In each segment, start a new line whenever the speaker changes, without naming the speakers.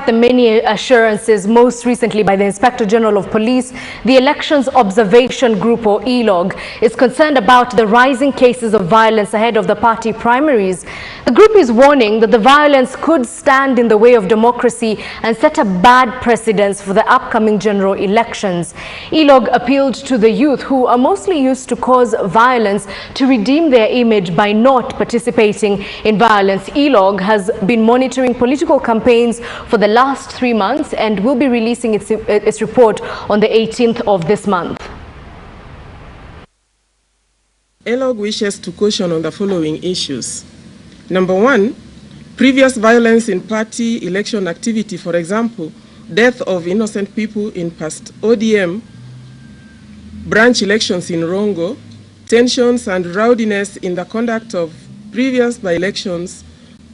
The many assurances, most recently by the Inspector General of Police, the Elections Observation Group, or Elog, is concerned about the rising cases of violence ahead of the party primaries. The group is warning that the violence could stand in the way of democracy and set a bad precedence for the upcoming general elections. Elog appealed to the youth, who are mostly used to cause violence, to redeem their image by not participating in violence. Elog has been monitoring political campaigns for the last 3 months and will be releasing its report on the 18th of this month.
Elog wishes to caution on the following issues. Number one, previous violence in party election activity, for example, death of innocent people in past ODM branch elections in Rongo, tensions and rowdiness in the conduct of previous by-elections,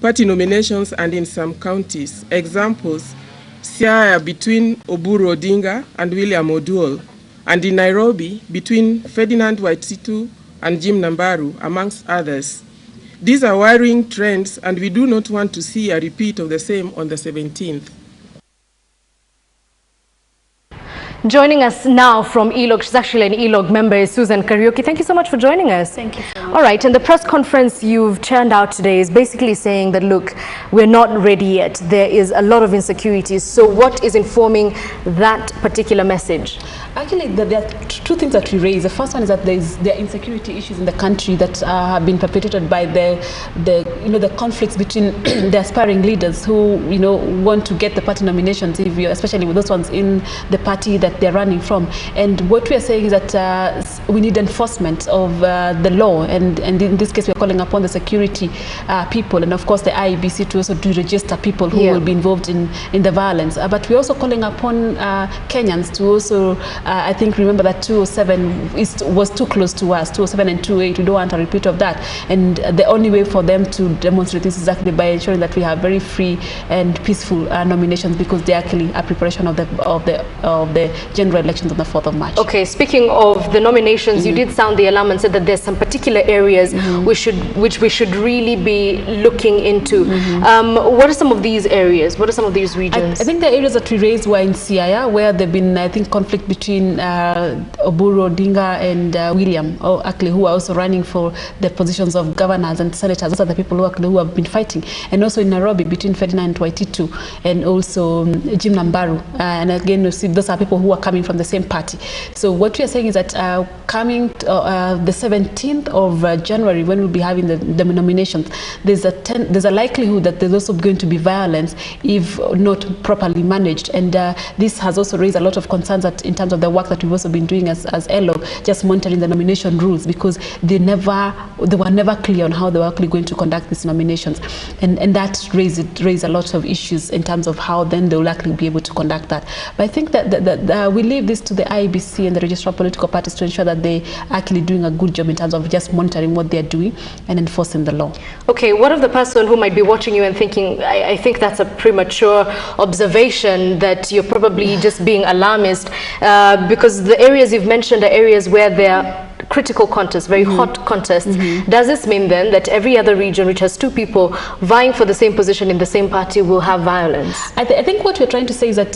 party nominations, and in some counties. Examples: Siaya between Oburu Odinga and William Oduol, and in Nairobi between Ferdinand Waititu and Jim Nambaru, amongst others. These are worrying trends, and we do not want to see a repeat of the same on the 17th.
Joining us now from Elog, she's actually an Elog member, is Susan Kariuki. Thank you so much for joining us.
Thank you so much.
All right, and the press conference you've churned out today is basically saying that, look, we're not ready yet. There is a lot of insecurities. So what is informing that particular message?
Actually, there are two things that we raise. The first one is that there are insecurity issues in the country that have been perpetrated by the conflicts between the aspiring leaders who want to get the party nominations, especially with those ones in the party that they're running from. And what we are saying is that we need enforcement of the law, and in this case, we're calling upon the security people and of course the IEBC to also register people who will be involved in the violence. But we're also calling upon Kenyans to also I think remember that 207 was too close to us, 207 and 28. We don't want a repeat of that. And the only way for them to demonstrate this is actually by ensuring that we have very free and peaceful nominations, because they're actually a preparation of the general elections on the 4th of March.
Okay, speaking of the nominations, you did sound the alarm and said that there's some particular areas which we should really be looking into. What are some of these areas? What are some of these regions?
I think the areas that we raised were in Siaya, where there've been, I think, conflict between Oburu Odinga and William, who are also running for the positions of governors and senators. Those are the people who have been fighting. And also in Nairobi between Ferdinand Waititu and also Jim Nambaru. And again, you see, those are people who are coming from the same party. So what we are saying is that coming to, the 17th of January, when we'll be having the nominations, there's a likelihood that there's also going to be violence if not properly managed. And this has also raised a lot of concerns that in terms of the work that we've also been doing as Elog, just monitoring the nomination rules, because they were never clear on how they were actually going to conduct these nominations, and that raised a lot of issues in terms of how then they will actually be able to conduct that. But I think that we leave this to the IEBC and the Registrar of Political Parties to ensure that they are actually doing a good job in terms of just monitoring what they're doing and enforcing the law.
Okay, what of the person who might be watching you and thinking, I think that's a premature observation, that you're probably just being alarmist, because the areas you've mentioned are areas where there are critical contests, very hot contests. Does this mean then that every other region which has two people vying for the same position in the same party will have violence?
I think what we're trying to say is that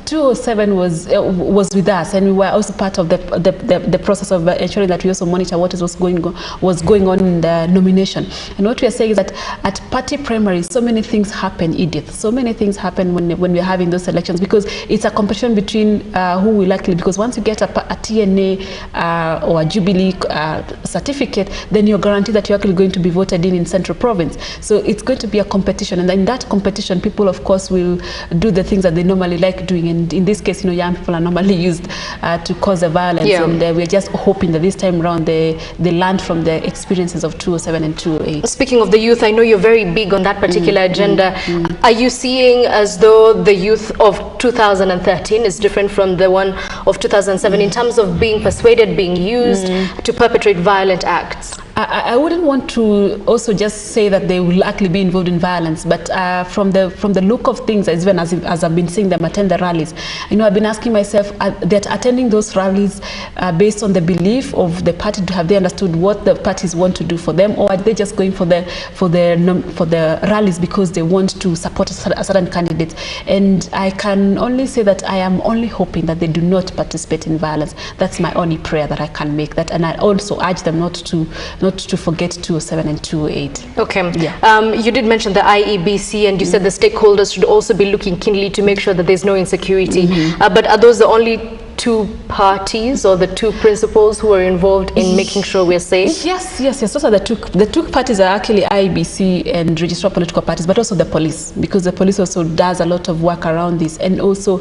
207 was with us, and we were also part of the process of ensuring that we also monitor what was going on in the nomination. And what we are saying is that at party primaries, so many things happen, Edith. So many things happen when we're having those elections, because it's a competition between who will actually, because once you get a TNA or a Jubilee certificate, then you're guaranteed that you're actually going to be voted in Central Province. So it's going to be a competition, and in that competition, people of course will do the things that they normally like doing, and in this case, young people are normally used to cause the violence, and we're just hoping that this time around they learn from the experiences of 207 and 208.
Speaking of the youth, I know you're very big on that particular agenda. Are you seeing as though the youth of 2013 is different from the one of 2007 in terms of being persuaded, being used to perpetrate violent acts?
I wouldn't want to also just say that they will likely be involved in violence, but from the look of things, as I've been seeing them attend the rallies, I've been asking myself, they're attending those rallies based on the belief of the party. Have they understood what the parties want to do for them, or are they just going for the rallies because they want to support a certain candidate? And I can only say that I am only hoping that they do not participate in violence. That's my only prayer that I can make. That, and I also urge them not to forget 207 and 208.
Okay.
Yeah.
You did mention the IEBC, and you said the stakeholders should also be looking keenly to make sure that there's no insecurity. But are those the only two parties or the two principals who are involved in making sure we're safe?
Yes. Those are the two parties are actually IEBC and registered political parties, but also the police, because the police also does a lot of work around this, and also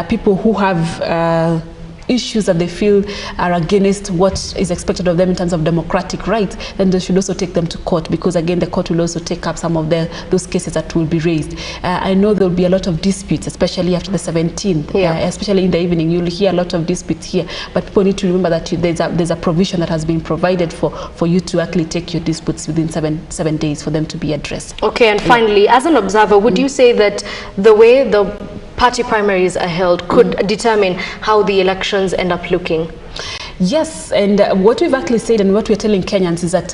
people who have issues that they feel are against what is expected of them in terms of democratic rights, then they should also take them to court, because again the court will also take up some of those cases that will be raised. I know there will be a lot of disputes, especially after the 17th, especially in the evening. You'll hear a lot of disputes here, but people need to remember that there's a provision that has been provided for you to actually take your disputes within seven days for them to be addressed.
Okay, and finally, as an observer, would you say that the way the party primaries are held could determine how the elections end up looking?
Yes, and what we've actually said and what we're telling Kenyans is that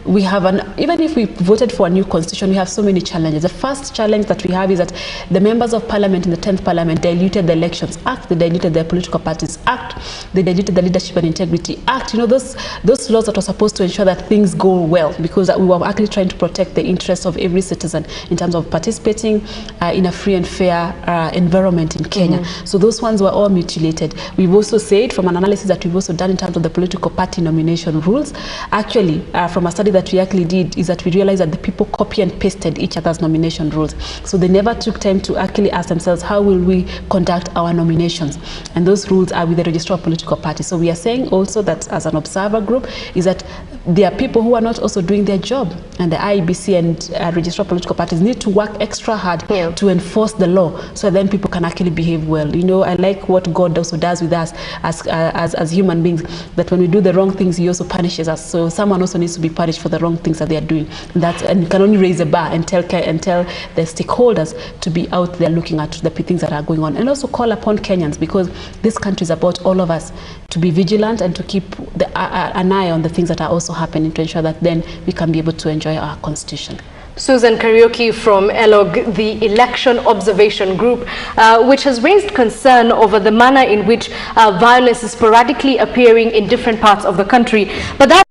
we have even if we voted for a new constitution, we have so many challenges. The first challenge that we have is that the members of parliament in the 10th parliament diluted the Elections Act, they diluted the Political Parties Act, they diluted the Leadership and Integrity Act. Those laws that were supposed to ensure that things go well, because we were actually trying to protect the interests of every citizen in terms of participating in a free and fair environment in Kenya. So those ones were all mutilated. We've also said, from an analysis that we've also done in terms of the political party nomination rules, actually from a study that we actually did, is that we realized that the people copy and pasted each other's nomination rules. So they never took time to actually ask themselves, how will we conduct our nominations? And those rules are with the registrar of political parties. So we are saying also that as an observer group is that there are people who are not also doing their job, and the IEBC and registrar of political parties need to work extra hard to enforce the law, so then people can actually behave well. I like what God also does with us as human beings, that when we do the wrong things, he also punishes us. So someone also needs to be punished for the wrong things that they are doing. And you can only raise a bar and tell the stakeholders to be out there looking at the things that are going on, and also call upon Kenyans, because this country is about all of us, to be vigilant and to keep an eye on the things that are also happening, to ensure that then we can be able to enjoy our constitution.
Susan Kariuki from Elog, the Election Observation Group, which has raised concern over the manner in which violence is sporadically appearing in different parts of the country. But that